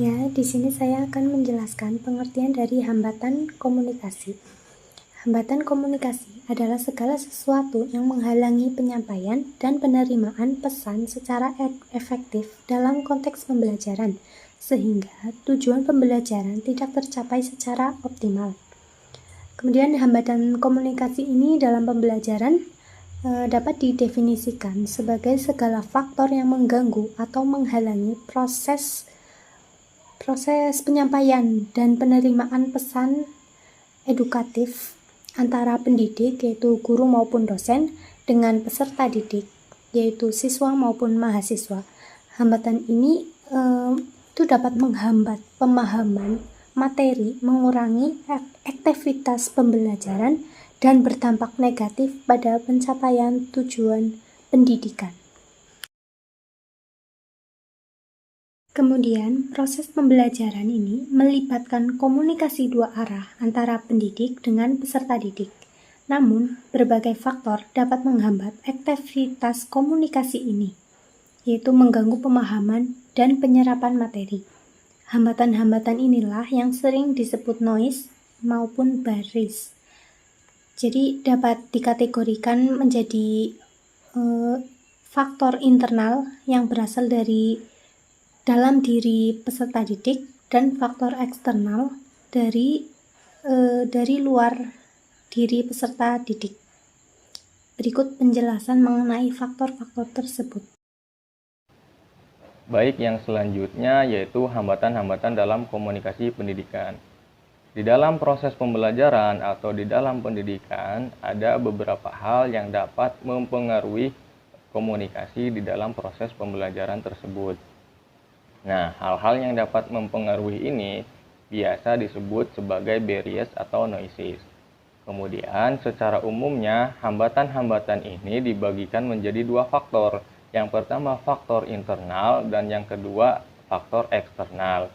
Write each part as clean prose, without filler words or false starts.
Ya, di sini saya akan menjelaskan pengertian dari hambatan komunikasi. Hambatan komunikasi adalah segala sesuatu yang menghalangi penyampaian dan penerimaan pesan secara efektif dalam konteks pembelajaran, sehingga tujuan pembelajaran tidak tercapai secara optimal. Kemudian hambatan komunikasi ini dalam pembelajaran dapat didefinisikan sebagai segala faktor yang mengganggu atau menghalangi proses penyampaian dan penerimaan pesan edukatif antara pendidik, yaitu guru maupun dosen, dengan peserta didik, yaitu siswa maupun mahasiswa. Hambatan ini itu dapat menghambat pemahaman materi, mengurangi aktivitas pembelajaran, dan berdampak negatif pada pencapaian tujuan pendidikan. Kemudian, proses pembelajaran ini melibatkan komunikasi dua arah antara pendidik dengan peserta didik. Namun, berbagai faktor dapat menghambat aktivitas komunikasi ini, yaitu mengganggu pemahaman dan penyerapan materi. Hambatan-hambatan inilah yang sering disebut noise maupun baris. Jadi, dapat dikategorikan menjadi faktor internal yang berasal dari dalam diri peserta didik dan faktor eksternal dari luar diri peserta didik. Berikut penjelasan mengenai faktor-faktor tersebut. Baik, yang selanjutnya yaitu hambatan-hambatan dalam komunikasi pendidikan. Di dalam proses pembelajaran atau di dalam pendidikan ada beberapa hal yang dapat mempengaruhi komunikasi di dalam proses pembelajaran tersebut. Nah, hal-hal yang dapat mempengaruhi ini biasa disebut sebagai barriers atau noises. Kemudian, secara umumnya, hambatan-hambatan ini dibagikan menjadi dua faktor. Yang pertama, faktor internal, dan yang kedua, faktor eksternal.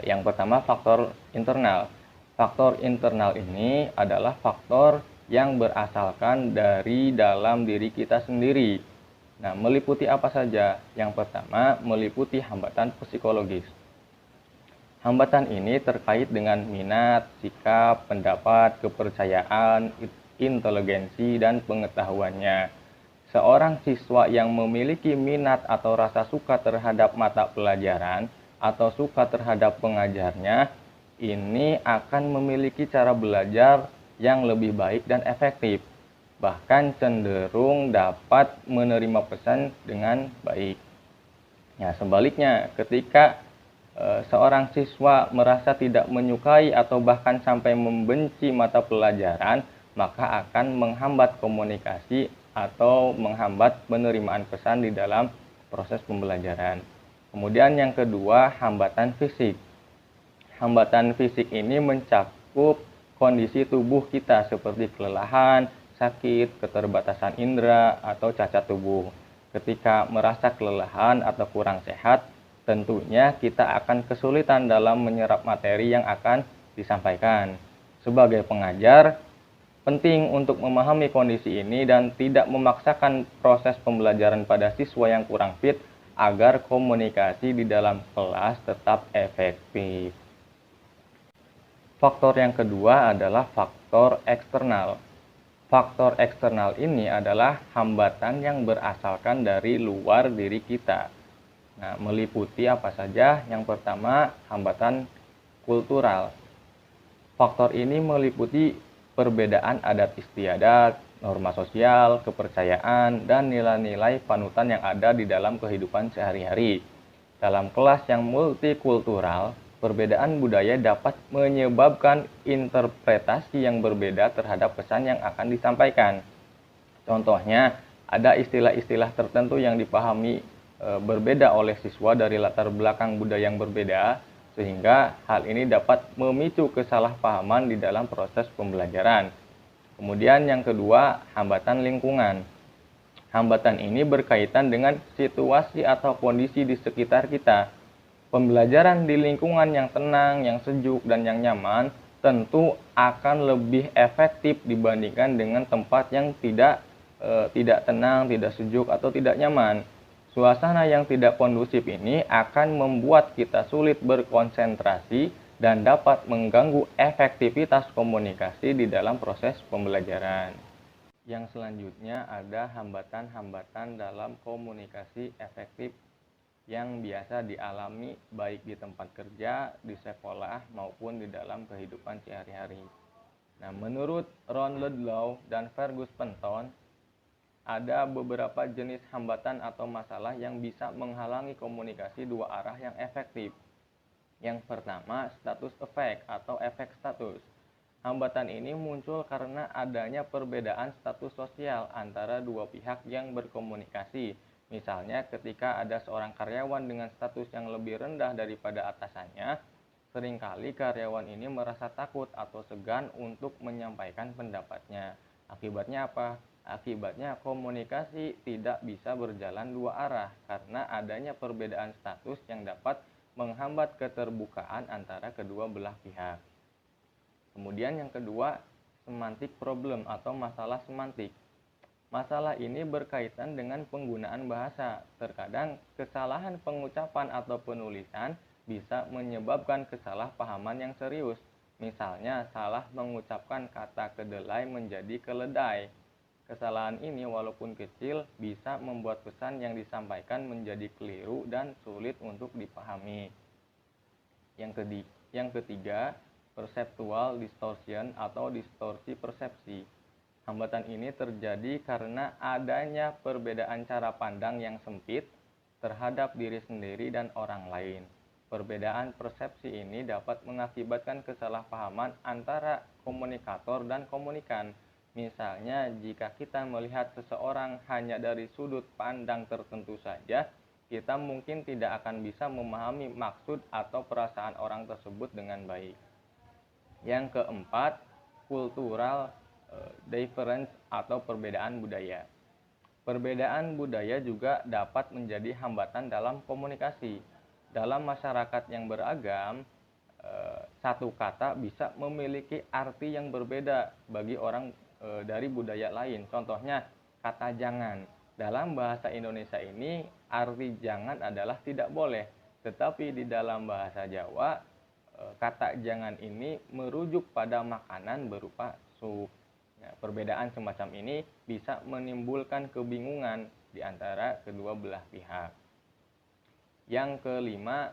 Yang pertama, faktor internal. Faktor internal ini adalah faktor yang berasalkan dari dalam diri kita sendiri. Nah, meliputi apa saja? Yang pertama, meliputi hambatan psikologis. Hambatan ini terkait dengan minat, sikap, pendapat, kepercayaan, inteligensi, dan pengetahuannya. Seorang siswa yang memiliki minat atau rasa suka terhadap mata pelajaran atau suka terhadap pengajarnya, ini akan memiliki cara belajar yang lebih baik dan efektif. Bahkan cenderung dapat menerima pesan dengan baik. Ya, sebaliknya, ketika seorang siswa merasa tidak menyukai atau bahkan sampai membenci mata pelajaran, maka akan menghambat komunikasi atau menghambat penerimaan pesan di dalam proses pembelajaran. Kemudian yang kedua, hambatan fisik. Hambatan fisik ini mencakup kondisi tubuh kita seperti kelelahan, sakit, keterbatasan indera, atau cacat tubuh. Ketika merasa kelelahan atau kurang sehat, tentunya kita akan kesulitan dalam menyerap materi yang akan disampaikan. Sebagai pengajar, penting untuk memahami kondisi ini dan tidak memaksakan proses pembelajaran pada siswa yang kurang fit agar komunikasi di dalam kelas tetap efektif. Faktor yang kedua adalah faktor eksternal. Faktor eksternal ini adalah hambatan yang berasalkan dari luar diri kita. Nah, meliputi apa saja? Yang pertama, hambatan kultural. Faktor ini meliputi perbedaan adat istiadat, norma sosial, kepercayaan, dan nilai-nilai panutan yang ada di dalam kehidupan sehari-hari. Dalam kelas yang multikultural, perbedaan budaya dapat menyebabkan interpretasi yang berbeda terhadap pesan yang akan disampaikan. Contohnya, ada istilah-istilah tertentu yang dipahami berbeda oleh siswa dari latar belakang budaya yang berbeda, sehingga hal ini dapat memicu kesalahpahaman di dalam proses pembelajaran. Kemudian yang kedua, hambatan lingkungan. Hambatan ini berkaitan dengan situasi atau kondisi di sekitar kita. Pembelajaran di lingkungan yang tenang, yang sejuk, dan yang nyaman tentu akan lebih efektif dibandingkan dengan tempat yang tidak tenang, tidak sejuk, atau tidak nyaman. Suasana yang tidak kondusif ini akan membuat kita sulit berkonsentrasi dan dapat mengganggu efektivitas komunikasi di dalam proses pembelajaran. Yang selanjutnya ada hambatan-hambatan dalam komunikasi efektif yang biasa dialami baik di tempat kerja, di sekolah, maupun di dalam kehidupan sehari-hari. Nah, menurut Ron Ludlow dan Fergus Penton, ada beberapa jenis hambatan atau masalah yang bisa menghalangi komunikasi dua arah yang efektif. Yang pertama, status effect atau efek status. Hambatan ini muncul karena adanya perbedaan status sosial antara dua pihak yang berkomunikasi. Misalnya ketika ada seorang karyawan dengan status yang lebih rendah daripada atasannya, seringkali karyawan ini merasa takut atau segan untuk menyampaikan pendapatnya. Akibatnya apa? Akibatnya komunikasi tidak bisa berjalan dua arah karena adanya perbedaan status yang dapat menghambat keterbukaan antara kedua belah pihak. Kemudian yang kedua, semantic problem atau masalah semantik. Masalah ini berkaitan dengan penggunaan bahasa. Terkadang kesalahan pengucapan atau penulisan bisa menyebabkan kesalahpahaman yang serius. Misalnya salah mengucapkan kata kedelai menjadi keledai. Kesalahan ini walaupun kecil bisa membuat pesan yang disampaikan menjadi keliru dan sulit untuk dipahami. Yang ketiga, perceptual distortion atau distorsi persepsi. Hambatan ini terjadi karena adanya perbedaan cara pandang yang sempit terhadap diri sendiri dan orang lain. Perbedaan persepsi ini dapat mengakibatkan kesalahpahaman antara komunikator dan komunikan. Misalnya, jika kita melihat seseorang hanya dari sudut pandang tertentu saja, kita mungkin tidak akan bisa memahami maksud atau perasaan orang tersebut dengan baik. Yang keempat, cultural difference atau perbedaan budaya. Perbedaan budaya juga dapat menjadi hambatan dalam komunikasi. Dalam masyarakat yang beragam, satu kata bisa memiliki arti yang berbeda bagi orang dari budaya lain. Contohnya, kata jangan. Dalam bahasa Indonesia ini, arti jangan adalah tidak boleh. Tetapi di dalam bahasa Jawa, kata jangan ini merujuk pada makanan berupa sup. Nah, perbedaan semacam ini bisa menimbulkan kebingungan di antara kedua belah pihak. Yang kelima,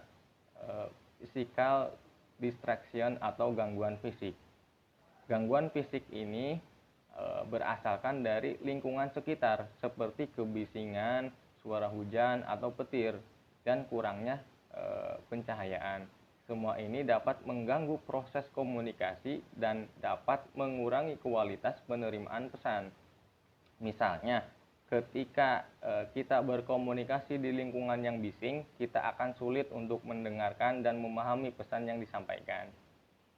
physical distraction atau gangguan fisik. Gangguan fisik ini berasalkan dari lingkungan sekitar seperti kebisingan, suara hujan atau petir, dan kurangnya pencahayaan. Semua ini dapat mengganggu proses komunikasi dan dapat mengurangi kualitas penerimaan pesan. Misalnya, ketika kita berkomunikasi di lingkungan yang bising, kita akan sulit untuk mendengarkan dan memahami pesan yang disampaikan.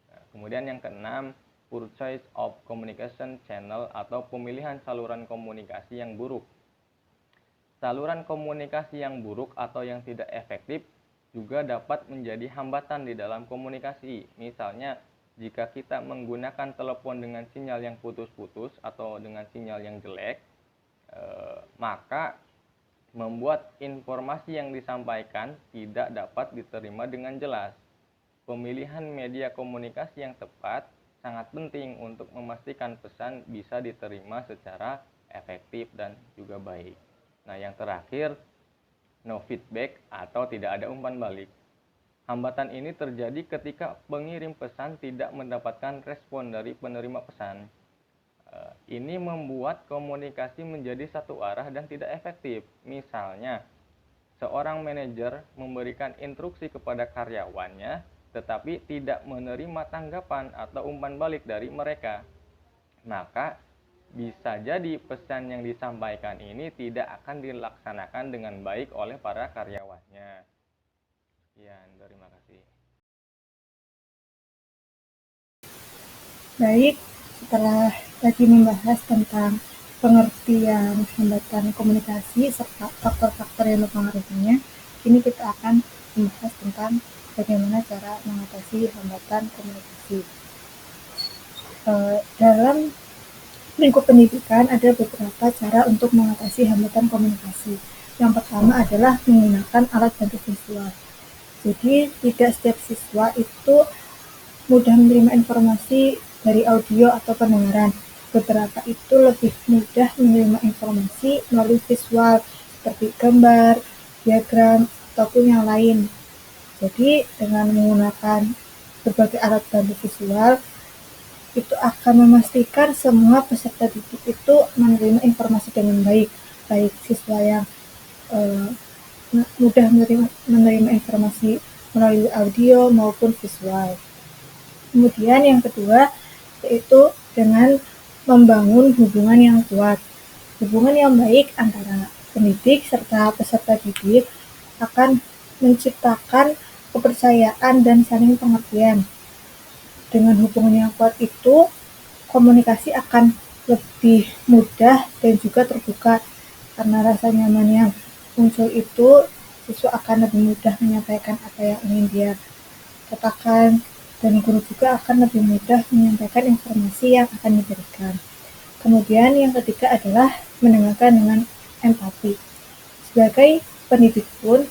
Nah, kemudian yang keenam, poor choice of communication channel atau pemilihan saluran komunikasi yang buruk. Saluran komunikasi yang buruk atau yang tidak efektif juga dapat menjadi hambatan di dalam komunikasi. Misalnya, jika kita menggunakan telepon dengan sinyal yang putus-putus atau dengan sinyal yang jelek, maka membuat informasi yang disampaikan tidak dapat diterima dengan jelas. Pemilihan media komunikasi yang tepat sangat penting untuk memastikan pesan bisa diterima secara efektif dan juga baik. Nah, yang terakhir, no feedback atau tidak ada umpan balik. Hambatan ini terjadi ketika pengirim pesan tidak mendapatkan respon dari penerima pesan. Ini membuat komunikasi menjadi satu arah dan tidak efektif. Misalnya, seorang manajer memberikan instruksi kepada karyawannya, tetapi tidak menerima tanggapan atau umpan balik dari mereka. Maka, bisa jadi pesan yang disampaikan ini tidak akan dilaksanakan dengan baik oleh para karyawannya. Sekian, terima kasih. Baik, setelah tadi membahas tentang pengertian hambatan komunikasi serta faktor-faktor yang mempengaruhinya, kini kita akan membahas tentang bagaimana cara mengatasi hambatan komunikasi. Dalam lingkup pendidikan ada beberapa cara untuk mengatasi hambatan komunikasi. Yang pertama adalah menggunakan alat bantu visual. Jadi tidak setiap siswa itu mudah menerima informasi dari audio atau pendengaran. Beberapa itu lebih mudah menerima informasi melalui visual seperti gambar, diagram, ataupun yang lain. Jadi dengan menggunakan berbagai alat bantu visual itu akan memastikan semua peserta didik itu menerima informasi dengan baik, baik siswa yang mudah menerima informasi melalui audio maupun visual. Kemudian yang kedua yaitu dengan membangun hubungan yang kuat. Hubungan yang baik antara pendidik serta peserta didik akan menciptakan kepercayaan dan saling pengertian. Dengan hubungan yang kuat itu, komunikasi akan lebih mudah dan juga terbuka. Karena rasa nyaman yang muncul itu, siswa akan lebih mudah menyampaikan apa yang ingin dia katakan, dan guru juga akan lebih mudah menyampaikan informasi yang akan diberikan. Kemudian yang ketiga adalah mendengarkan dengan empati. Sebagai pendidik pun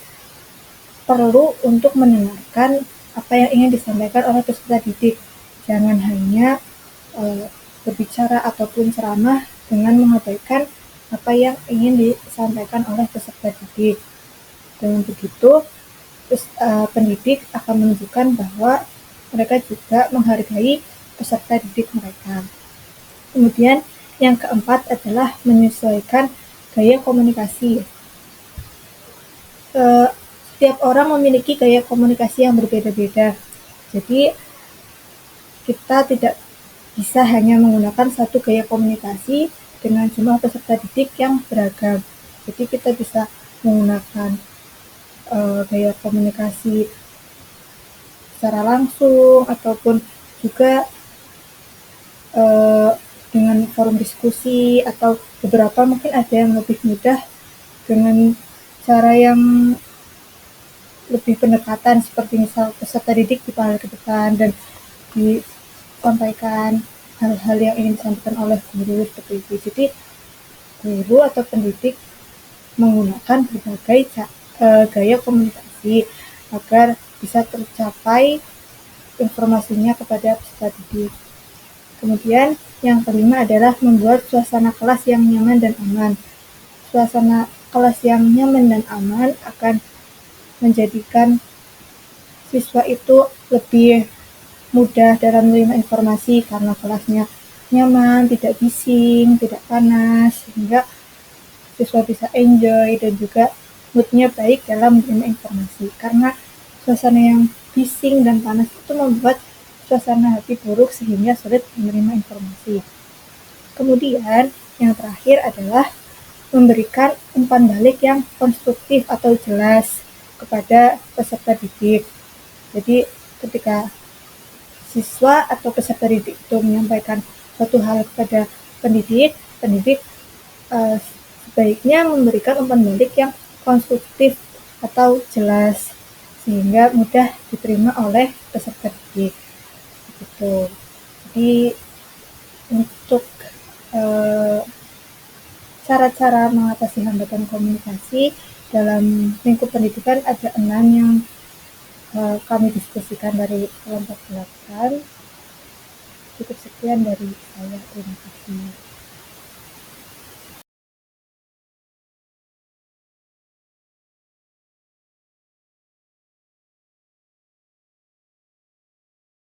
perlu untuk mendengarkan apa yang ingin disampaikan oleh peserta didik. Jangan hanya berbicara ataupun ceramah dengan mengabaikan apa yang ingin disampaikan oleh peserta didik. Dengan begitu, pendidik akan menunjukkan bahwa mereka juga menghargai peserta didik mereka. Kemudian yang keempat adalah menyesuaikan gaya komunikasi. Setiap orang memiliki gaya komunikasi yang berbeda-beda. Jadi kita tidak bisa hanya menggunakan satu gaya komunikasi dengan jumlah peserta didik yang beragam. Jadi kita bisa menggunakan gaya komunikasi secara langsung ataupun juga dengan forum diskusi, atau beberapa mungkin ada yang lebih mudah dengan cara yang lebih pendekatan, seperti misal peserta didik dipanggil ke depan dan disampaikan hal-hal yang ingin disampaikan oleh guru seperti itu. Jadi guru atau pendidik menggunakan berbagai gaya komunikasi agar bisa tercapai informasinya kepada peserta didik. Kemudian yang kelima adalah membuat suasana kelas yang nyaman dan aman. Suasana kelas yang nyaman dan aman akan menjadikan siswa itu lebih mudah dalam menerima informasi karena kelasnya nyaman, tidak bising, tidak panas, sehingga siswa bisa enjoy dan juga moodnya baik dalam menerima informasi. Karena suasana yang bising dan panas itu membuat suasana hati buruk sehingga sulit menerima informasi. Kemudian yang terakhir adalah memberikan umpan balik yang konstruktif atau jelas kepada peserta didik. Jadi ketika siswa atau peserta didik itu menyampaikan suatu hal kepada pendidik sebaiknya memberikan umpan balik yang konstruktif atau jelas sehingga mudah diterima oleh peserta didik. Gitu. Jadi untuk cara-cara mengatasi hambatan komunikasi dalam lingkup pendidikan ada 6 yang kami diskusikan dari kelompok 8. Cukup sekian dari saya. Terima kasih.